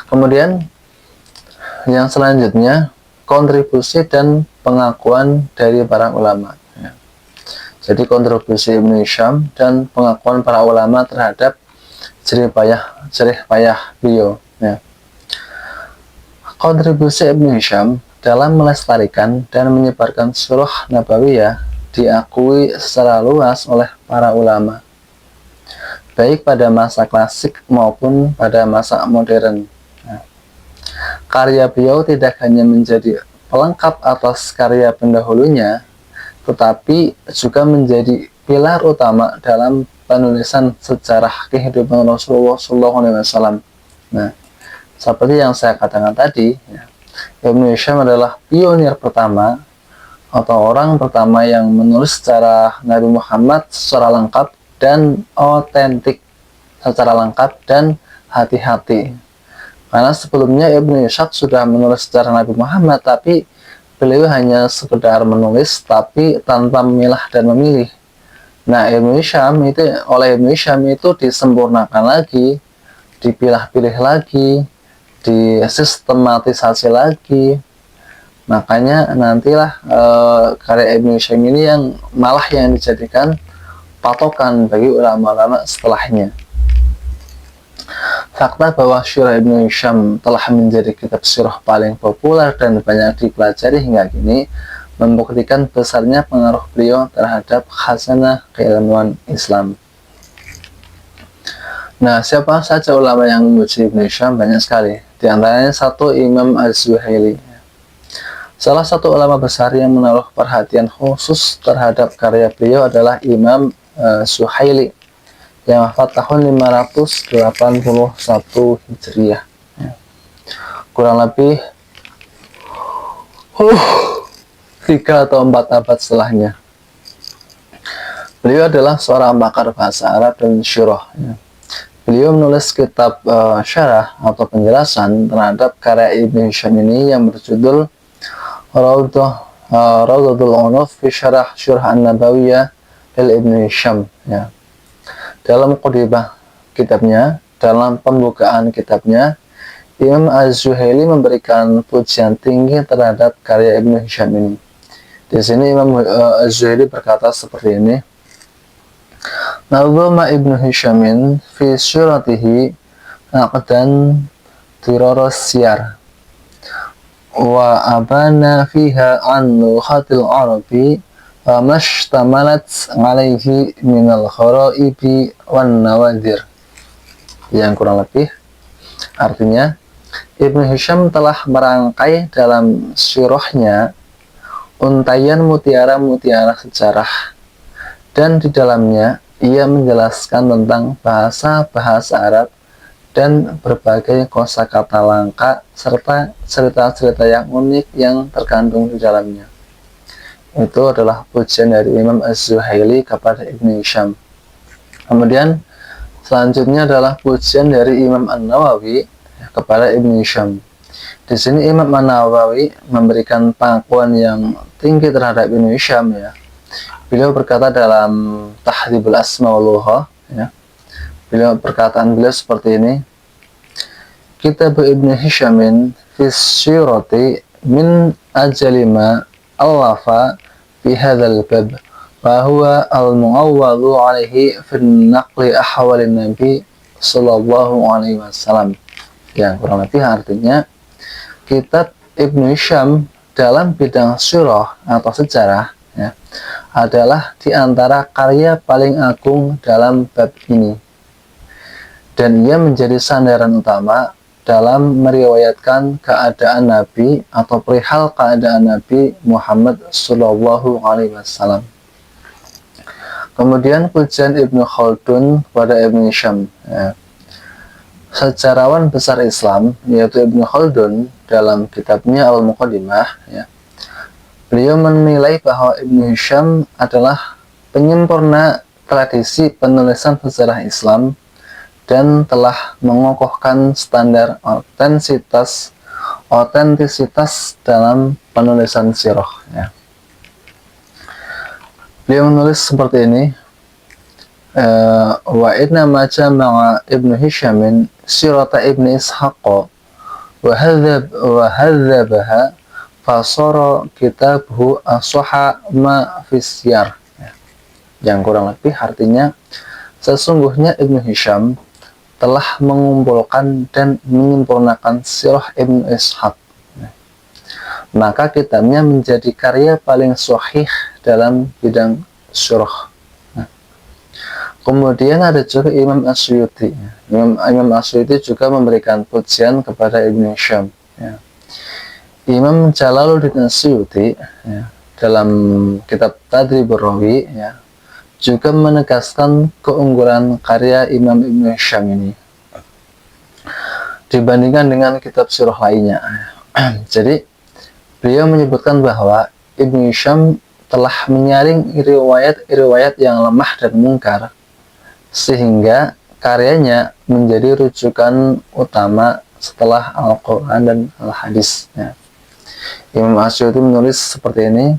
Kemudian yang selanjutnya, kontribusi dan pengakuan dari para ulama. Ya. Jadi kontribusi Ibnu Hisham dan pengakuan para ulama terhadap jerih payah beliau. Ya. Kontribusi Ibnu Hisham dalam melestarikan dan menyebarkan surah Nabawiyah diakui secara luas oleh para ulama, baik pada masa klasik maupun pada masa modern. Nah, karya beliau tidak hanya menjadi pelengkap atas karya pendahulunya, tetapi juga menjadi pilar utama dalam penulisan sejarah kehidupan Rasulullah SAW. Nah, seperti yang saya katakan tadi, Ibnu Hisham adalah pionir pertama atau orang pertama yang menulis sejarah Nabi Muhammad secara lengkap dan otentik, secara lengkap dan hati-hati. Karena sebelumnya Ibnu Ishaq sudah menulis sejarah Nabi Muhammad, tapi beliau hanya sekedar menulis tapi tanpa memilah dan memilih. Nah, oleh Ibnu Hisham itu disempurnakan lagi, dipilah-pilih lagi, disistematisasi lagi. Makanya nantilah karya Ibnu Hisham ini yang dijadikan patokan bagi ulama-ulama setelahnya. Fakta bahwa Syirah Ibnu Hisham telah menjadi kitab sirah paling populer dan banyak dipelajari hingga kini membuktikan besarnya pengaruh beliau terhadap khazanah keilmuan Islam. Nah, siapa saja ulama yang memuji Ibnu Hisham? Banyak sekali. Di antaranya satu, Imam Az-Zuhaili. Salah satu ulama besar yang menaruh perhatian khusus terhadap karya beliau adalah Imam Zuhaili yang wafat tahun 581 Hijriah. Kurang lebih 3 atau 4 abad setelahnya. Beliau adalah seorang pakar bahasa Arab dan syirah. Beliau menulis kitab syarah atau penjelasan terhadap karya Ibnu Hisham ini yang berjudul Rawdatul Unuf fi Syarah Syurah An-Nabawiyah lil Ibnu Hisham. Ya. Dalam pembukaan kitabnya, Imam Az-Zuhaili memberikan pujian tinggi terhadap karya Ibnu Hisham ini. Di sini Imam Az-Zuhaili berkata seperti ini: Nazama Ibnu Hishamin fi syuratihi aqdan tiraras siyar wa abana fiha an lughatil arabi wa mashtamalat alaihi minal kharaibi wan nawadir. Yang kurang lebih artinya, Ibnu Hisham telah merangkai dalam syirahnya untaian mutiara-mutiara sejarah, dan di dalamnya ia menjelaskan tentang bahasa-bahasa Arab dan berbagai kosakata langka serta cerita-cerita yang unik yang terkandung di dalamnya. Itu adalah pujian dari Imam Az-Zuhaili kepada Ibnu Hisham. Kemudian selanjutnya adalah pujian dari Imam An-Nawawi kepada Ibnu Hisham. Di sini Imam An-Nawawi memberikan pengakuan yang tinggi terhadap Ibnu Hisham, ya. Beliau berkata dalam Tahdhibul Asma wal Lugha, ya. Perkataan beliau seperti ini: Kitab Ibnu Hishamin fi syirati min ajalima allafa fi hadzal bab wa huwa al-mu'awwadu alaihi fi naqli ahwalin nabi sallallahu alaihi wasallam. Yang kurang lebih artinya, kitab Ibnu Hisham dalam bidang syirah atau sejarah, ya, adalah di antara karya paling agung dalam bab ini, dan ia menjadi sandaran utama dalam meriwayatkan keadaan Nabi atau perihal keadaan Nabi Muhammad Sallallahu Alaihi Wasallam. Kemudian pujian Ibnu Khaldun kepada Ibnu Hisham, ya. Sejarawan besar Islam yaitu Ibnu Khaldun dalam kitabnya Al-Muqaddimah, ya, beliau menilai bahwa Ibnu Hisham adalah penyempurna tradisi penulisan sejarah Islam dan telah mengokohkan standar otentisitas dalam penulisan sirah, ya. Beliau menulis seperti ini: wa inna ma jama'a Ibnu Hishamin sirata Ibnu Ishaq wahadzabaha fasara kitabuhu ashaha ma fisyar. Yang kurang lebih artinya, sesungguhnya Ibnu Hisham telah mengumpulkan dan menyempurnakan sirah Ibnu Ishaq, maka kitabnya menjadi karya paling sahih dalam bidang syurah. Kemudian ada juga Imam Asyuti. Imam Asyuti juga memberikan pujian kepada Ibnu Hisham. Imam Jalaluddin Asyuti dalam kitab Tadribur Rawi juga menegaskan keunggulan karya Imam Ibnu Hisham ini dibandingkan dengan kitab surah lainnya. Jadi beliau menyebutkan bahwa Ibnu Hisham telah menyaring riwayat-riwayat yang lemah dan mungkar, sehingga karyanya menjadi rujukan utama setelah Al-Quran dan Al-Hadis. Imam Asyuti menulis seperti ini: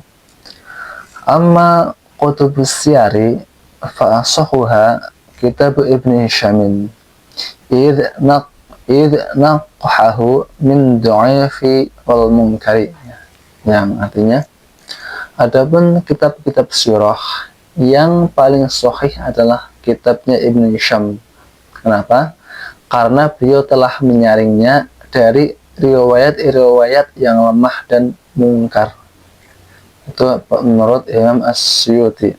Amma Qutubus Siyari fa'asahuha kitab Ibn Hishamin idh naqahahu min du'afi wal munkari. Yang artinya, adapun kitab-kitab sirah yang paling sahih adalah kitabnya Ibn Hisham. Kenapa? Karena beliau telah menyaringnya dari riwayat-riwayat yang lemah dan mungkar. Itu menurut Imam Asyuti.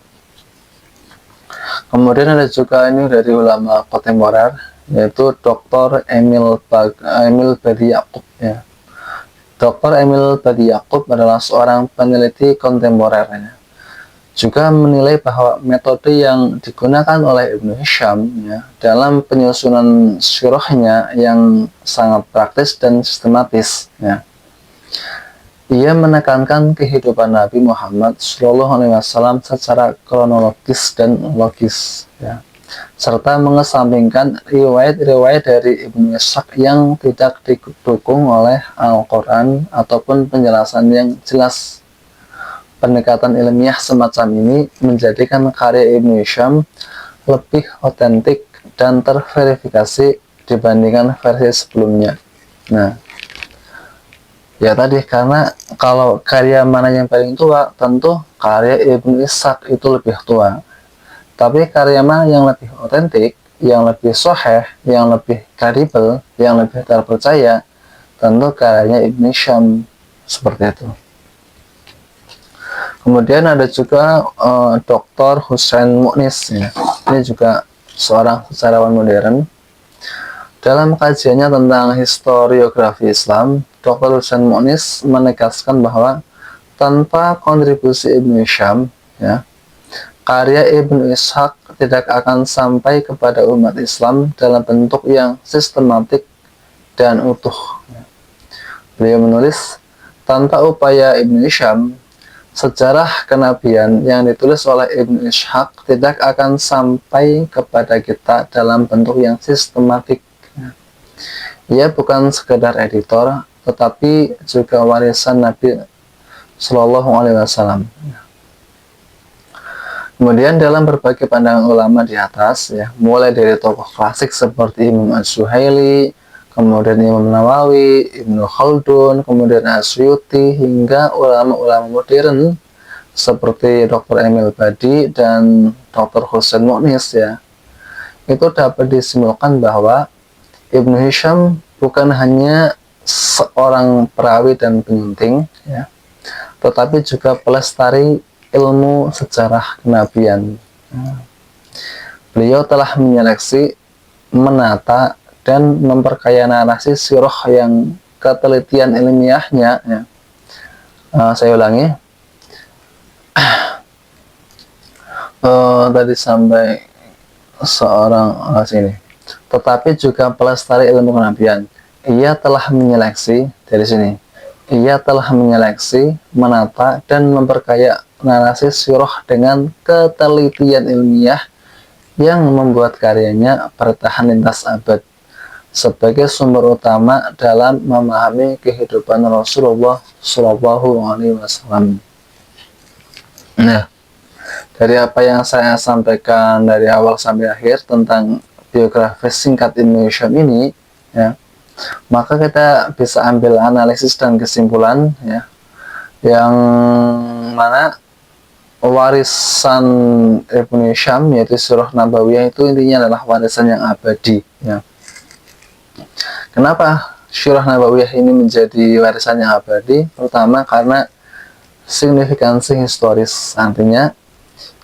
Kemudian ada juga ini dari ulama kontemporer, yaitu Dr. Emil Badi Yaqub. Dr. Emil Badi Yaqub adalah seorang peneliti kontemporer. Juga menilai bahwa metode yang digunakan oleh Ibnu Hisham dalam penyusunan syirahnya yang sangat praktis dan sistematis. Ia menekankan kehidupan Nabi Muhammad SAW secara kronologis dan logis, serta mengesampingkan riwayat-riwayat dari Ibnu Ishaq yang tidak didukung oleh Al-Quran ataupun penjelasan yang jelas. Pendekatan ilmiah semacam ini menjadikan karya Ibnu Hisham lebih otentik dan terverifikasi dibandingkan versi sebelumnya. Ya tadi, karena kalau karya mana yang paling tua, tentu karya Ibnu Ishaq itu lebih tua. Tapi karya mana yang lebih otentik, yang lebih sahih, yang lebih kredibel, yang lebih terpercaya, tentu karyanya Ibnu Hisham. Seperti itu. Kemudian ada juga Dr. Husain Mu'nis. Ini juga seorang sejarawan modern. Dalam kajiannya tentang historiografi Islam, Dr. Husain Mu'nis menegaskan bahwa tanpa kontribusi Ibnu Hisham, karya Ibnu Ishaq tidak akan sampai kepada umat Islam dalam bentuk yang sistematik dan utuh. Beliau menulis, tanpa upaya Ibnu Hisham, sejarah kenabian yang ditulis oleh Ibnu Ishaq tidak akan sampai kepada kita dalam bentuk yang sistematik. Ia bukan sekedar editor, tetapi juga warisan Nabi Shallallahu Alaihi Wasallam. Kemudian dalam berbagai pandangan ulama di atas, mulai dari tokoh klasik seperti Imam Ash-Shuhaili, kemudian Imam Nawawi, Ibnu Khaldun, kemudian Asyuti, hingga ulama-ulama modern seperti Dr. Emil Badi dan Dr. Husain Mu'nis, itu dapat disimpulkan bahwa Ibnu Hisham bukan hanya seorang perawi dan penyunting, tetapi juga pelestari ilmu sejarah kenabian. Beliau telah menyeleksi, menata, dan memperkaya narasi sirah yang ketelitian ilmiahnya. Saya ulangi. Tadi sampai seorang sini. Tetapi juga pelestari ilmu kenabian. Ia telah menyeleksi, dari sini, ia telah menyeleksi, menata, dan memperkaya narasi sirah dengan ketelitian ilmiah yang membuat karyanya bertahan lintas abad sebagai sumber utama dalam memahami kehidupan Rasulullah Shallallahu Alaihi Wasallam. Dari apa yang saya sampaikan dari awal sampai akhir tentang biografi singkat Ibnu Hisham ini, Maka kita bisa ambil analisis dan kesimpulan ya, yang mana warisan Ibnu Hisham yaitu Sirah Nabawiyah itu intinya adalah warisan yang abadi ya. Kenapa Sirah Nabawiyah ini menjadi warisan yang abadi? Pertama karena signifikansi historis, artinya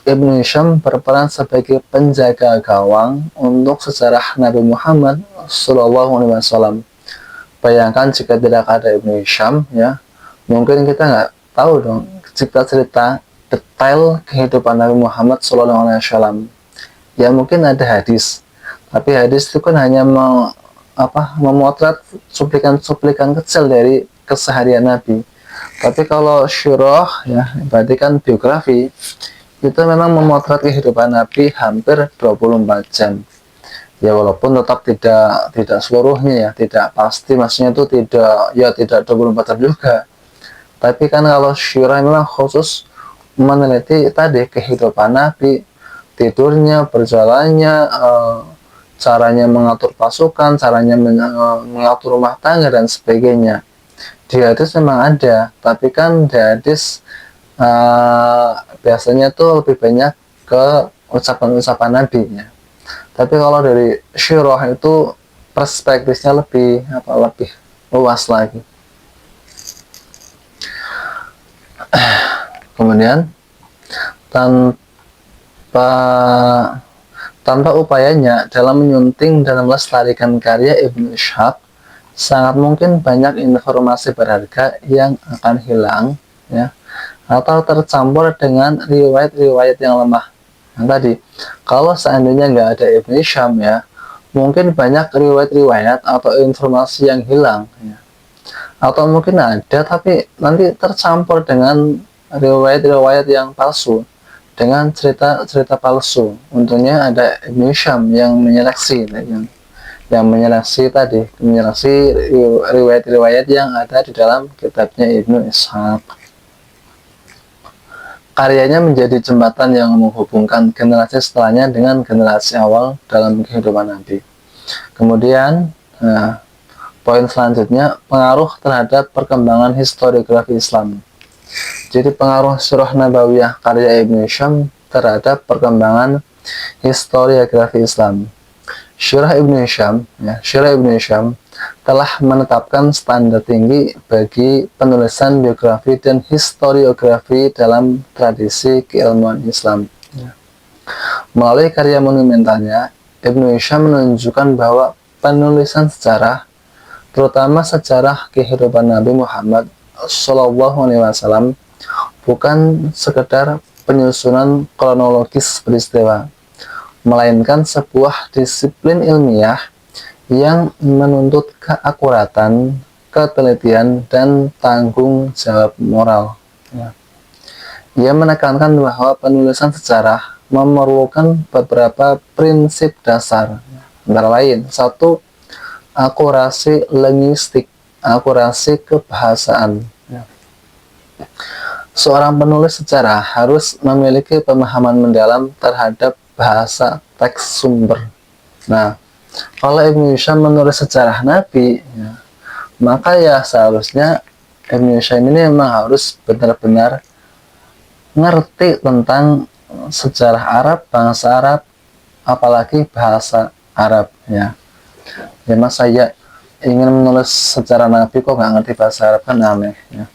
Ibnu Hisham berperan sebagai penjaga gawang untuk sejarah Nabi Muhammad SAW. Bayangkan jika tidak ada Ibnu Hisham ya, mungkin kita nggak tahu dong cerita detail kehidupan Nabi Muhammad SAW. Ya mungkin ada hadis, tapi hadis itu kan hanya memotret cuplikan-cuplikan kecil dari keseharian Nabi. Tapi kalau syirah ya, berarti kan biografi, itu memang memotret kehidupan Nabi hampir 24 jam. Ya walaupun tetap tidak seluruhnya ya, tidak pasti, maksudnya itu tidak 24 jam juga. Tapi kan kalau syirah memang khusus meneliti tadi kehidupan Nabi, tidurnya, perjalanannya, caranya mengatur pasukan, caranya mengatur rumah tangga dan sebagainya. Di hadis memang ada, tapi kan di hadis biasanya tuh lebih banyak ke ucapan-ucapan Nabi ya. Tapi kalau dari syirah itu perspektifnya lebih luas lagi. Kemudian tanpa upayanya dalam menyunting dan melestarikan karya Ibnu Ishaq, sangat mungkin banyak informasi berharga yang akan hilang ya, atau tercampur dengan riwayat-riwayat yang lemah. Yang tadi, kalau seandainya nggak ada Ibnu Hisham ya, mungkin banyak riwayat-riwayat atau informasi yang hilang ya. Atau mungkin ada tapi nanti tercampur dengan riwayat-riwayat yang palsu, dengan cerita-cerita palsu. Untungnya ada Ibnu Hisham yang menyeleksi riwayat-riwayat yang ada di dalam kitabnya Ibnu Ishaq. Karyanya menjadi jembatan yang menghubungkan generasi setelahnya dengan generasi awal dalam kehidupan Nabi. Kemudian, poin selanjutnya, pengaruh terhadap perkembangan historiografi Islam. Jadi pengaruh Sirah Nabawiyah karya Ibnu Hisham terhadap perkembangan historiografi Islam. Sirah Ibnu Hisham telah menetapkan standar tinggi bagi penulisan biografi dan historiografi dalam tradisi keilmuan Islam. Melalui karya monumentalnya, Ibnu Hisham menunjukkan bahwa penulisan sejarah, terutama sejarah kehidupan Nabi Muhammad SAW, bukan sekedar penyusunan kronologis peristiwa, melainkan sebuah disiplin ilmiah yang menuntut keakuratan, ketelitian, dan tanggung jawab moral. Ia menekankan bahwa penulisan sejarah memerlukan beberapa prinsip dasar, antara lain: 1. Akurasi linguistik, akurasi kebahasaan. Seorang penulis sejarah harus memiliki pemahaman mendalam terhadap bahasa teks sumber. Nah, kalau Ibnu Hisham menulis sejarah Nabi ya, maka ya seharusnya Ibnu Hisham ini memang harus benar-benar ngerti tentang sejarah Arab, bangsa Arab, apalagi bahasa Arab ya. Ya mas, saya ingin menulis sejarah Nabi kok nggak ngerti bahasa Arab, kan aneh ya.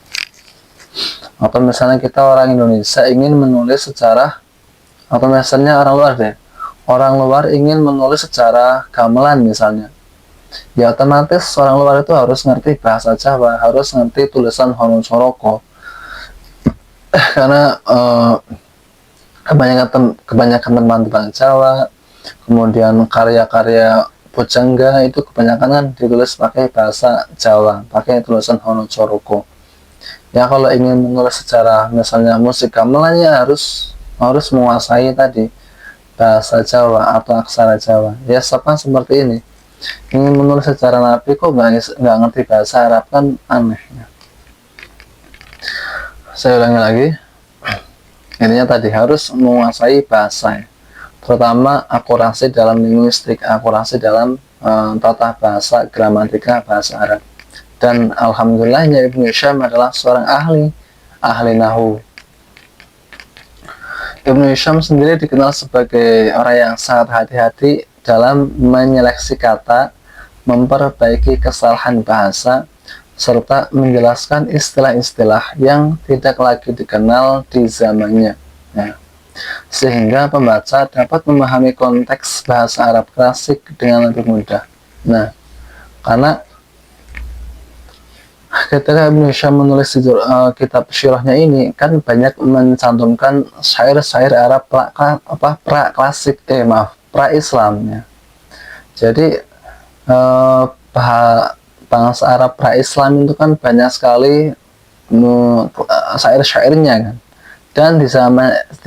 Atau misalnya kita orang Indonesia ingin menulis sejarah, atau misalnya orang luar ingin menulis sejarah gamelan misalnya, ya otomatis orang luar itu harus ngerti bahasa Jawa, harus ngerti tulisan Honun Soroko. Karena kebanyakan teman-teman Jawa, kemudian karya-karya Bojangga itu kebanyakan kan ditulis pakai bahasa Jawa, pakai tulisan Honun Soroko. Ya kalau ingin menulis sejarah misalnya musik gamelannya harus menguasai tadi bahasa Jawa atau aksara Jawa. Ya sama seperti ini, ingin menulis sejarah Nabi kok nggak ngerti bahasa Arab, kan aneh ya. Saya ulangi lagi, intinya tadi harus menguasai bahasa ya. Terutama akurasi dalam linguistik, akurasi dalam tata bahasa, gramatika bahasa Arab. Dan alhamdulillahnya Ibnu Hisham adalah seorang ahli nahu. Ibnu Hisham sendiri dikenal sebagai orang yang sangat hati-hati dalam menyeleksi kata, memperbaiki kesalahan bahasa, serta menjelaskan istilah-istilah yang tidak lagi dikenal di zamannya. Nah, sehingga pembaca dapat memahami konteks bahasa Arab klasik dengan lebih mudah. Nah, karena ketika Ibnu Hisham menulis kitab syirahnya ini kan banyak mencantumkan syair-syair Arab pra Islam ya. Jadi bangsa Arab pra Islam itu kan banyak sekali syair-syairnya kan. Dan di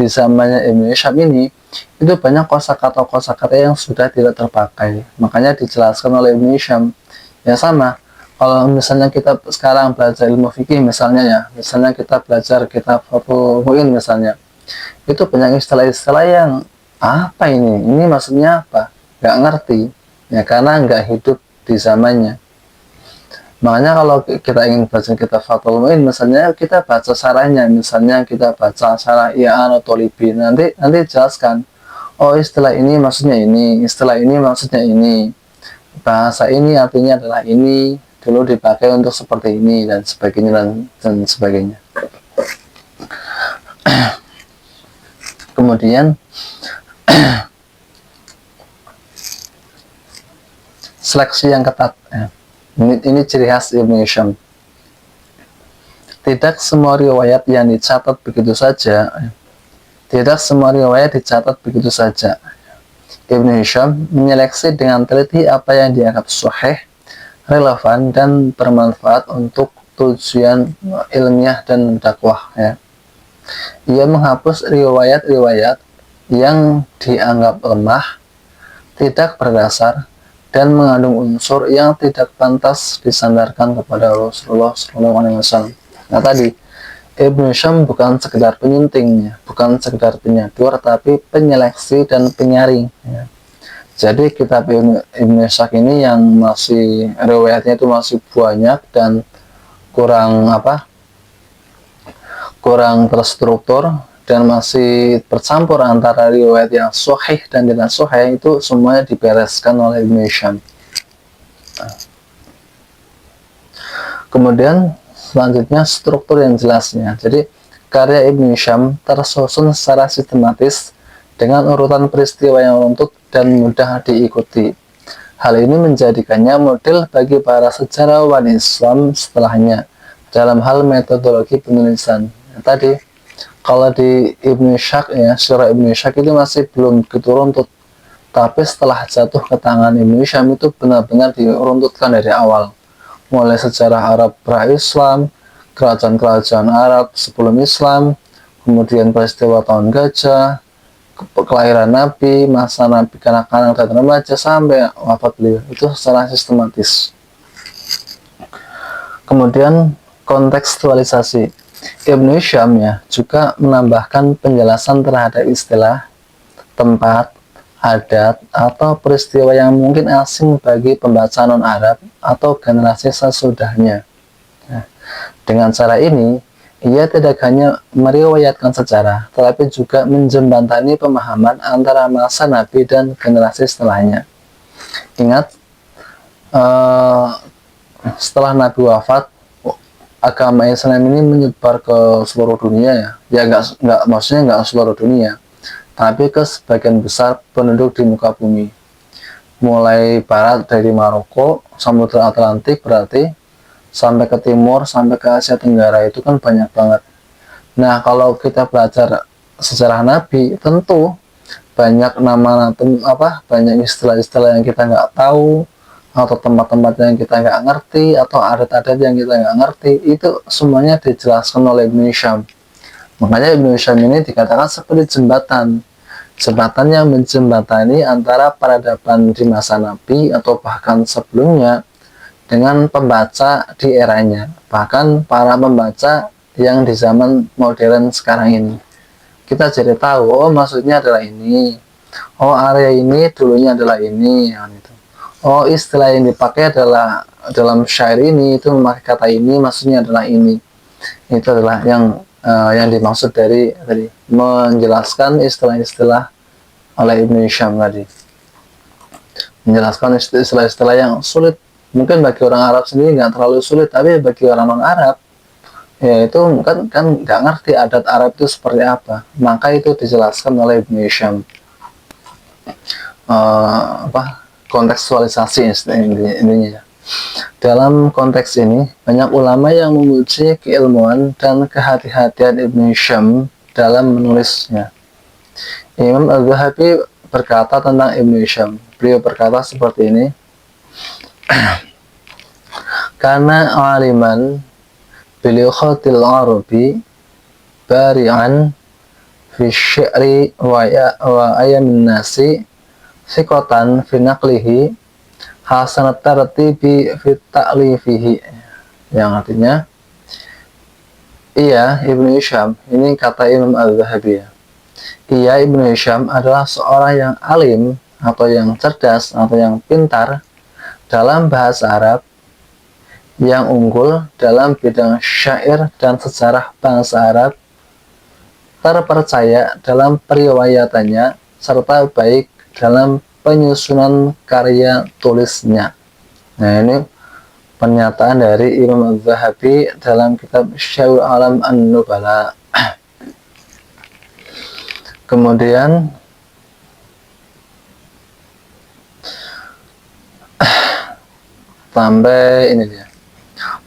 zamannya Ibnu Hisham ini itu banyak kosakata yang sudah tidak terpakai. Makanya dijelaskan oleh Ibnu Hisham. Ya sama, kalau misalnya kita sekarang belajar ilmu fikih misalnya ya, misalnya kita belajar kitab Fathul Mu'in misalnya, itu banyak istilah-istilah yang apa ini maksudnya apa, nggak ngerti ya, karena nggak hidup di zamannya. Makanya kalau kita ingin baca kitab Fathul Mu'in misalnya, kita baca syarahnya, misalnya kita baca syarah I'anat Thalibin, nanti jelaskan, oh istilah ini maksudnya ini, istilah ini maksudnya ini, bahasa ini artinya adalah ini, dulu dipakai untuk seperti ini dan sebagainya dan sebagainya. Kemudian seleksi yang ketat. Ini ciri khas Ibnu Hisham. Tidak semua riwayat yang dicatat begitu saja. Tidak semua riwayat dicatat begitu saja. Ibnu Hisham menyeleksi dengan teliti apa yang dianggap sahih, relevan dan bermanfaat untuk tujuan ilmiah dan dakwah ya. Ia menghapus riwayat-riwayat yang dianggap lemah, tidak berdasar, dan mengandung unsur yang tidak pantas disandarkan kepada Rasulullah SAW. Nah tadi Ibnu Hisham bukan sekedar penyuntingnya, bukan sekedar penyadur, tapi penyeleksi dan penyaring ya. Jadi kitab Ibnu Ishaq ini yang masih riwayatnya itu masih banyak dan kurang terstruktur dan masih bercampur antara riwayat yang sahih dan tidak sahih, itu semuanya dibereskan oleh Ibnu Hisham. Kemudian selanjutnya struktur yang jelasnya. Jadi karya Ibnu Hisham tersusun secara sistematis dengan urutan peristiwa yang runtut dan mudah diikuti. Hal ini menjadikannya model bagi para sejarawan Islam setelahnya dalam hal metodologi penulisan. Tadi kalau di Ibnu Ishaq ya, syirah Ibnu Ishaq itu masih belum begitu runtut, tapi setelah jatuh ke tangan Ibnu Hisham itu benar-benar diruntutkan dari awal, mulai sejarah Arab pra-Islam, kerajaan-kerajaan Arab sebelum Islam, kemudian peristiwa tahun gajah, kelahiran Nabi, masa Nabi kanak-kanak dan remaja sampai wafat beliau, itu secara sistematis. Kemudian kontekstualisasi. Ibnu Hisham ya juga menambahkan penjelasan terhadap istilah, tempat, adat, atau peristiwa yang mungkin asing bagi pembaca non-Arab atau generasi sesudahnya. Nah, dengan cara ini ia tidak hanya meriwayatkan sejarah, tetapi juga menjembatani pemahaman antara masa Nabi dan generasi setelahnya. Ingat, setelah Nabi wafat, agama Islam ini menyebar ke seluruh dunia ya. Maksudnya nggak seluruh dunia, tapi ke sebagian besar penduduk di muka bumi. Mulai barat dari Maroko, Samudra Atlantik berarti, sampai ke timur, sampai ke Asia Tenggara, itu kan banyak banget. Nah, kalau kita belajar sejarah Nabi, tentu banyak banyak istilah-istilah yang kita nggak tahu, atau tempat-tempat yang kita nggak ngerti, atau adat-adat yang kita nggak ngerti, itu semuanya dijelaskan oleh Ibnu Hisham. Makanya Ibnu Hisham ini dikatakan seperti jembatan yang menjembatani antara peradaban di masa Nabi atau bahkan sebelumnya dengan pembaca di eranya, bahkan para pembaca yang di zaman modern sekarang ini. Kita jadi tahu, oh maksudnya adalah ini, oh area ini dulunya adalah ini, gitu. oh istilah yang dipakai adalah dalam syair ini itu memakai kata ini maksudnya adalah ini. Itu adalah yang dimaksud dari tadi menjelaskan istilah-istilah oleh Ibnu Hisham tadi, menjelaskan istilah-istilah yang sulit mungkin bagi orang Arab sendiri nggak terlalu sulit, tapi bagi orang non Arab ya itu kan nggak ngerti adat Arab itu seperti apa, maka itu dijelaskan oleh Ibnu Hisham. Kontekstualisasi intinya. Dalam konteks ini banyak ulama yang memuji keilmuan dan kehati-hatian Ibnu Hisham dalam menulisnya. Imam Al-Zahabi berkata tentang Ibnu Hisham, beliau berkata seperti ini, karena aliman beliau khatil Arabi bari'an fi syi'ri wa ayamin nasi thiqatan fi naqlihi hasanat tartibi fi ta'lifihi, yang artinya iya Ibnu Hisham, ini kata Imam Al-Zahabi ya, iya Ibnu Hisham adalah seorang yang alim atau yang cerdas atau yang pintar dalam bahasa Arab, yang unggul dalam bidang syair dan sejarah bangsa Arab, terpercaya dalam periwayatannya, serta baik dalam penyusunan karya tulisnya. Nah, ini pernyataan dari Imam Az-Zahabi dalam kitab Syiarul A'lam An-Nubala. Kemudian sampai ini dia.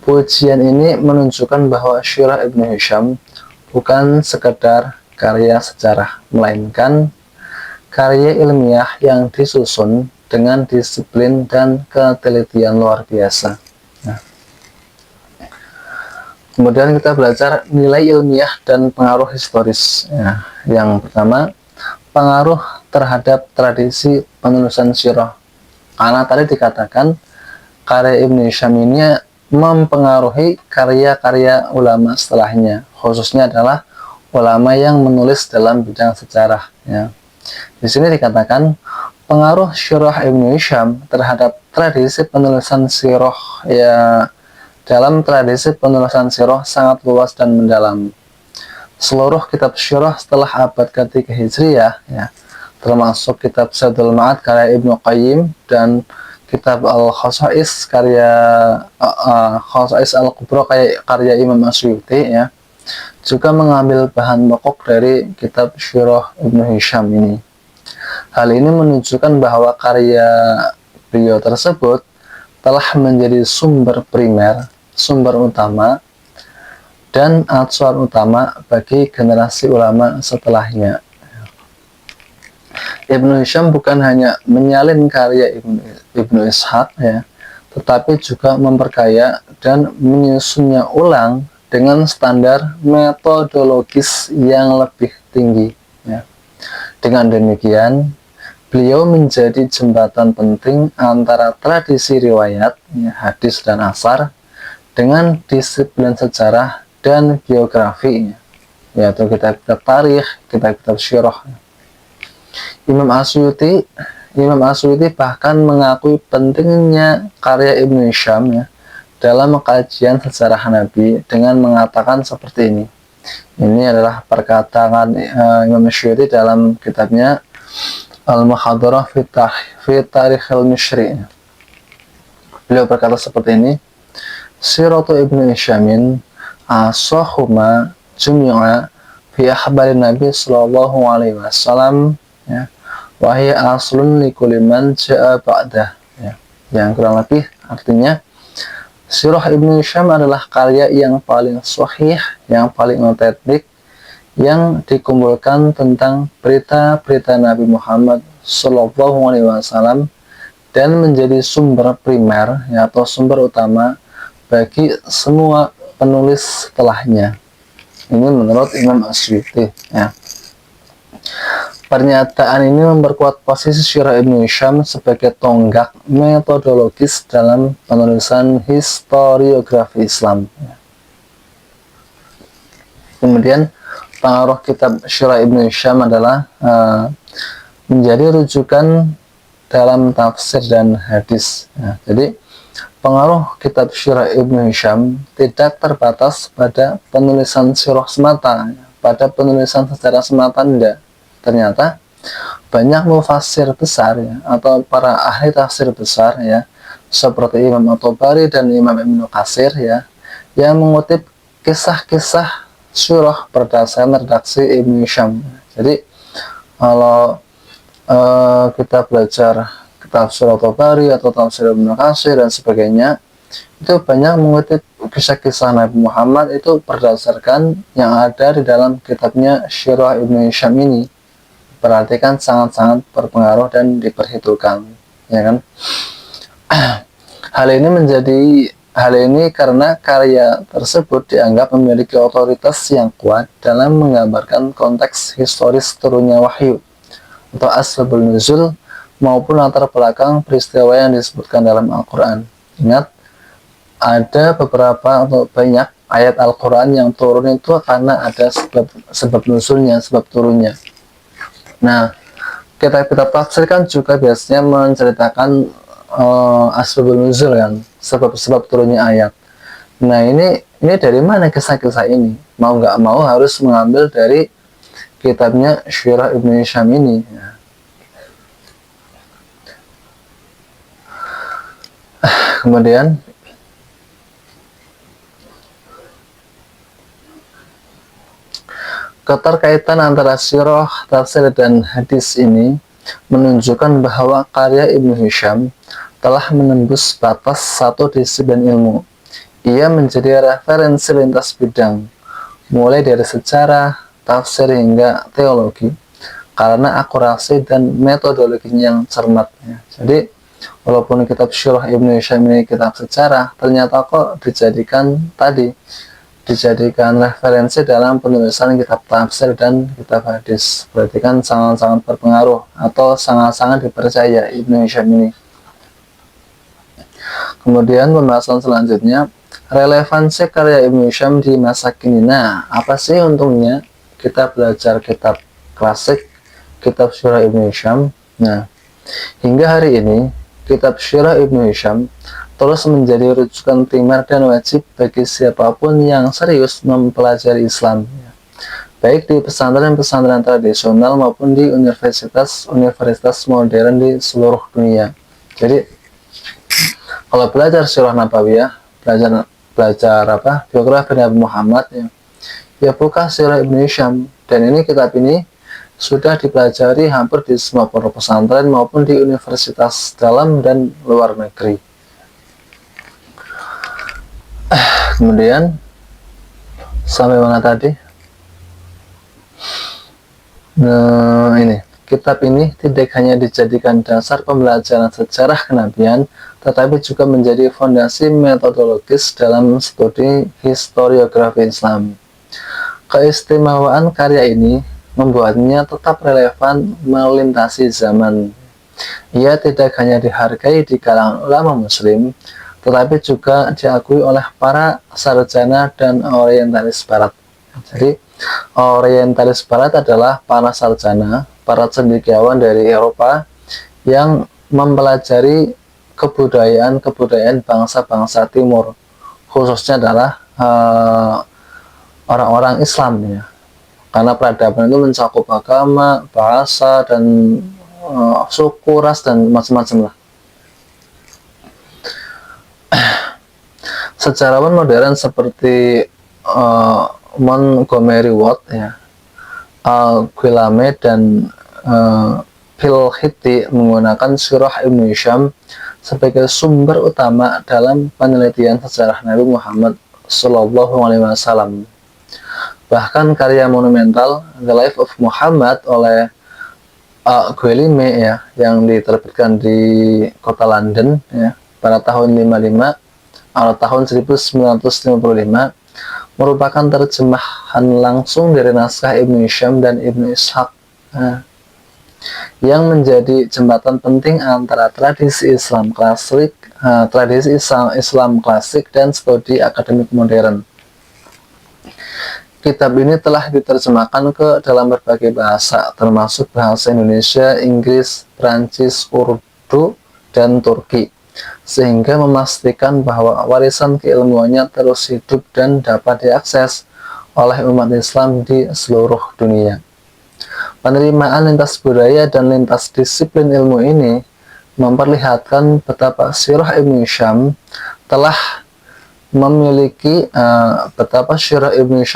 Pujian ini menunjukkan bahwa Syirah Ibnu Hisham bukan sekedar karya sejarah, melainkan karya ilmiah yang disusun dengan disiplin dan ketelitian luar biasa. Nah, kemudian kita belajar nilai ilmiah dan pengaruh historis. Ya, yang pertama, pengaruh terhadap tradisi penulisan syirah. Karena tadi dikatakan karya Ibnu Hisham ini mempengaruhi karya-karya ulama setelahnya, khususnya adalah ulama yang menulis dalam bidang sejarah. Ya. Di sini dikatakan pengaruh syirah Ibnu Hisham terhadap tradisi penulisan sirah, ya, dalam tradisi penulisan sirah sangat luas dan mendalam. Seluruh kitab syirah setelah abad ke-3 Hijriah, ya, termasuk kitab Zadul Ma'ad karya Ibnu Qayyim dan kitab Al-Khosais karya Khosais Al-Kubra karya Imam Asyuti, ya, juga mengambil bahan pokok dari kitab Syirah Ibnu Hisham ini. Hal ini menunjukkan bahwa karya beliau tersebut telah menjadi sumber primer, sumber utama, dan acuan utama bagi generasi ulama setelahnya. Ibnu Hisham bukan hanya menyalin karya Ibnu Ishaq, ya, tetapi juga memperkaya dan menyusunnya ulang dengan standar metodologis yang lebih tinggi. Ya. Dengan demikian, beliau menjadi jembatan penting antara tradisi riwayat, ya, hadis dan asar, dengan disiplin sejarah dan geografi, yaitu kitab-kitab tarikh, kitab-kitab syirah. Imam Asyuti bahkan mengakui pentingnya karya Ibnu Hisham, ya, dalam kajian sejarah Nabi dengan mengatakan seperti ini. Ini adalah perkataan Imam Asyuti dalam kitabnya Al-Muhadarah fi Tarikh al-Mishri. Beliau berkata seperti ini, Siratu Ibnu Hishamin asahuma jumi'a fi akhbarin Nabi sallallahu alaihi wasallam, ya, wahya aslun likulli man ja'a ba'dah, ya. Yang kurang lebih artinya Sirah Ibnu Hisham adalah karya yang paling sahih, yang paling otentik, yang dikumpulkan tentang berita-berita Nabi Muhammad sallallahu alaihi wasallam dan menjadi sumber primer, ya, atau sumber utama bagi semua penulis setelahnya. Ini menurut Imam Asyuti, ya. Pernyataan ini memperkuat posisi Syirah Ibnu Hisham sebagai tonggak metodologis dalam penulisan historiografi Islam. Kemudian pengaruh kitab Syirah Ibnu Hisham adalah menjadi rujukan dalam tafsir dan hadis. Nah, jadi pengaruh kitab Syirah Ibnu Hisham tidak terbatas pada penulisan syirah semata, pada penulisan sejarah semata tidak. Ternyata banyak mufassir besar ya, atau para ahli tafsir besar ya, seperti Imam At-Tabari dan Imam Ibnu Katsir ya, yang mengutip kisah-kisah syirah berdasarkan redaksi Ibnu Hisham. Jadi kalau kita belajar tafsir At-Tabari atau tafsir Ibnu Katsir dan sebagainya, itu banyak mengutip kisah-kisah Nabi Muhammad itu berdasarkan yang ada di dalam kitabnya Syirah Ibnu Hisham ini. Berarti kan sangat-sangat berpengaruh dan diperhitungkan, ya kan? Hal ini karena karya tersebut dianggap memiliki otoritas yang kuat dalam menggambarkan konteks historis turunnya wahyu atau asbabul nuzul maupun latar belakang peristiwa yang disebutkan dalam Al-Quran. Ingat, ada beberapa atau banyak ayat Al-Quran yang turun itu karena ada sebab nuzulnya, sebab turunnya. Nah, kitab-kitab tafsir kan juga biasanya menceritakan asbabul nuzul kan, sebab-sebab turunnya ayat. Nah, ini dari mana kisah-kisah ini? Mau nggak mau harus mengambil dari kitabnya Syirah Ibnu Hisham ini. Kemudian keterkaitan antara syirah, tafsir, dan hadis ini menunjukkan bahwa karya Ibnu Hisham telah menembus batas satu disiplin ilmu. Ia menjadi referensi lintas bidang, mulai dari sejarah, tafsir hingga teologi, karena akurasi dan metodologinya yang cermat. Jadi, walaupun kitab Syirah Ibnu Hisham ini kitab sejarah, ternyata kok dijadikan referensi dalam penulisan kitab tafsir dan kitab hadis. Berarti kan sangat-sangat berpengaruh atau sangat-sangat dipercaya Ibnu Hisham ini. Kemudian pembahasan selanjutnya, relevansi karya Ibnu Hisham di masa kini. Nah, apa sih untungnya kita belajar kitab klasik, kitab Syirah Ibnu Hisham? Nah, hingga hari ini kitab Syirah Ibnu Hisham terus menjadi rujukan primer dan wajib bagi siapapun yang serius mempelajari Islam, baik di pesantren-pesantren tradisional maupun di universitas modern di seluruh dunia. Jadi kalau belajar Sirah Nabawiyah, belajar biografi Nabi Muhammad ya buka Syirah Ibnu Hisham, dan ini kitab ini sudah dipelajari hampir di semua pondok pesantren maupun di universitas dalam dan luar negeri. Kemudian sampai mana tadi? Nah, ini kitab ini tidak hanya dijadikan dasar pembelajaran sejarah kenabian, tetapi juga menjadi fondasi metodologis dalam studi historiografi Islam. Keistimewaan karya ini membuatnya tetap relevan melintasi zaman. Ia tidak hanya dihargai di kalangan ulama muslim, tetapi juga diakui oleh para sarjana dan orientalis barat. Jadi, orientalis barat adalah para sarjana, para cendekiawan dari Eropa yang mempelajari kebudayaan bangsa-bangsa timur, khususnya adalah orang-orang Islam ya. Karena peradaban itu mencakup agama, bahasa, dan suku, ras, dan macam-macam lah. Sejarawan modern seperti Montgomery Ward ya, Guillaume, dan Phil-Hitti menggunakan Syirah Ibnu Hisham sebagai sumber utama dalam penelitian sejarah Nabi Muhammad SAW. Bahkan karya monumental The Life of Muhammad oleh Guillaume ya, yang diterbitkan di kota London ya pada tahun 55 atau tahun 1955, merupakan terjemahan langsung dari naskah Ibnu Hisham dan Ibnu Ishaq yang menjadi jembatan penting antara tradisi Islam klasik, dan studi akademik modern. Kitab ini telah diterjemahkan ke dalam berbagai bahasa, termasuk bahasa Indonesia, Inggris, Prancis, Urdu, Urdu, dan Turki, sehingga memastikan bahwa warisan keilmuannya terus hidup dan dapat diakses oleh umat Islam di seluruh dunia. Penerimaan lintas budaya dan lintas disiplin ilmu ini memperlihatkan betapa Sirah Ibnu Hisham telah memiliki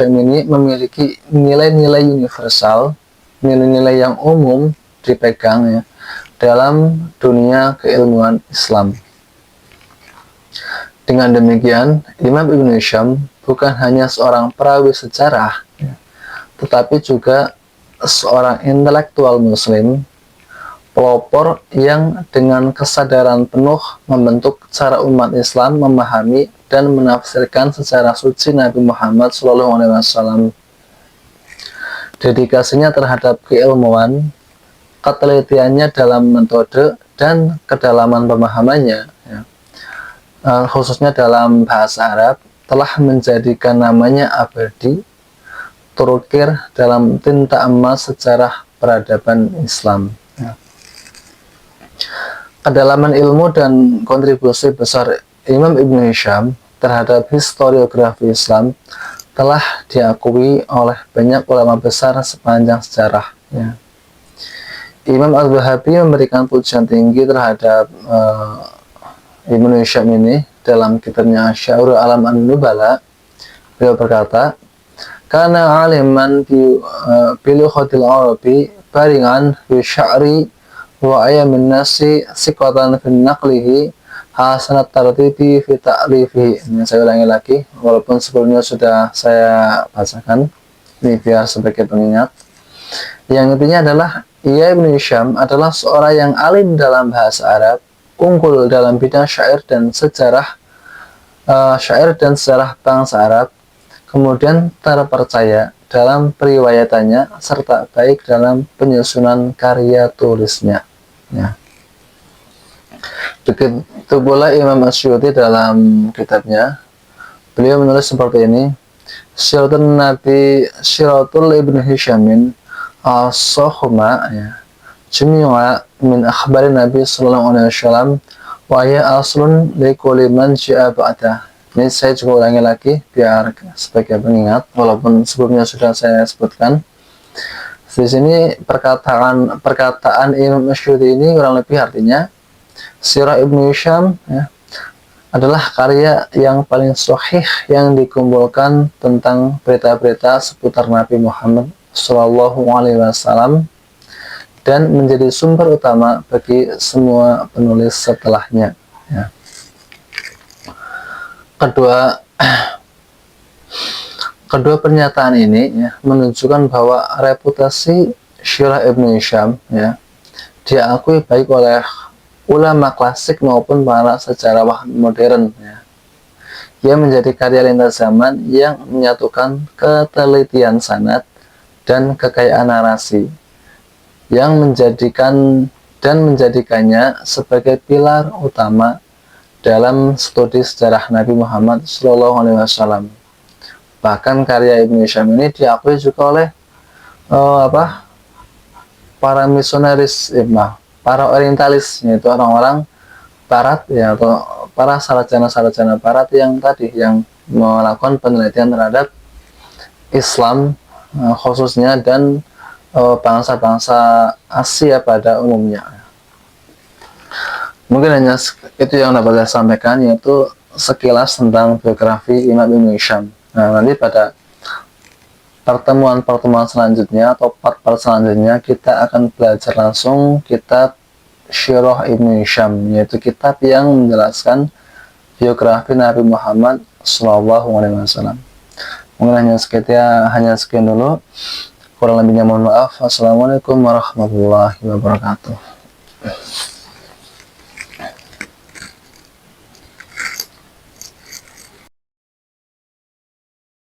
ini memiliki nilai-nilai universal, nilai-nilai yang umum dipegang ya dalam dunia keilmuan Islam. Dengan demikian, Imam Ibnu Hisham bukan hanya seorang perawi sejarah, ya, tetapi juga seorang intelektual muslim, pelopor yang dengan kesadaran penuh membentuk cara umat Islam memahami dan menafsirkan sejarah suci Nabi Muhammad SAW. Dedikasinya terhadap keilmuan, ketelitiannya dalam metode, dan kedalaman pemahamannya, ya, khususnya dalam bahasa Arab, telah menjadikan namanya abadi, terukir dalam tinta emas sejarah peradaban Islam. Ya. Kedalaman ilmu dan kontribusi besar Imam Ibnu Hisham terhadap historiografi Islam telah diakui oleh banyak ulama besar sepanjang sejarah. Ya. Imam Al-Zahabi memberikan pujian tinggi terhadap Ibnu Hisham ini dalam kitabnya Syiarul A'lam an-Nubala. Beliau berkata, "Kana aliman bi lughatil Arabi baringan fi sya'ri wa ayamin nasi siqatan fi naqlihi hasanat tartibi fi ta'rifihi." Ini saya ulangi lagi walaupun sebelumnya sudah saya bacakan. Ini biar sebagai pengingat. Yang intinya adalah Ibnu Hisham adalah seorang yang alim dalam bahasa Arab, unggul dalam bidang syair dan sejarah bangsa Arab, kemudian terpercaya dalam periwayatannya serta baik dalam penyusunan karya tulisnya. Ya. Begitu pula Imam Asy'uti dalam kitabnya, beliau menulis seperti ini: Syiratul Ibnu Hishamin as-Sohma, ya, Jami'a min akhbari Nabi sallallahu alaihi wasallam wa ya aslun li kulli man ja'a ba'da. Ini saya juga ulangi lagi biar sebagai pengingat walaupun sebelumnya sudah saya sebutkan. Di sini perkataan Imam Asy'uti ini kurang lebih artinya Sirah Ibnu Hisham, ya, adalah karya yang paling sahih yang dikumpulkan tentang berita-berita seputar Nabi Muhammad Shallallahu Alaihi Wasallam dan menjadi sumber utama bagi semua penulis setelahnya. Ya. Kedua pernyataan ini, ya, menunjukkan bahwa reputasi Sirah Ibnu Hisham, ya, diakui baik oleh ulama klasik maupun para sejarawan modern. Ya. Ia menjadi karya lintas zaman yang menyatukan ketelitian sanad dan kekayaan narasi, yang menjadikannya sebagai pilar utama dalam studi sejarah Nabi Muhammad SAW. Bahkan karya Ibnu Hisham ini diakui juga oleh para misionaris, para orientalis, yaitu orang-orang Barat, ya, atau para sarjana-sarjana Barat yang melakukan penelitian terhadap Islam khususnya dan bangsa-bangsa Asia pada umumnya. Mungkin hanya itu yang dapat saya sampaikan, yaitu sekilas tentang biografi Imam Ibnu Hisham. Nah, nanti pada pertemuan selanjutnya atau part-part selanjutnya kita akan belajar langsung kitab Sirah Ibnu Hisham, yaitu kitab yang menjelaskan biografi Nabi Muhammad SAW. Mungkin hanya sekian dulu. Kurang lebihnya mohon maaf. Wassalamualaikum warahmatullahi wabarakatuh.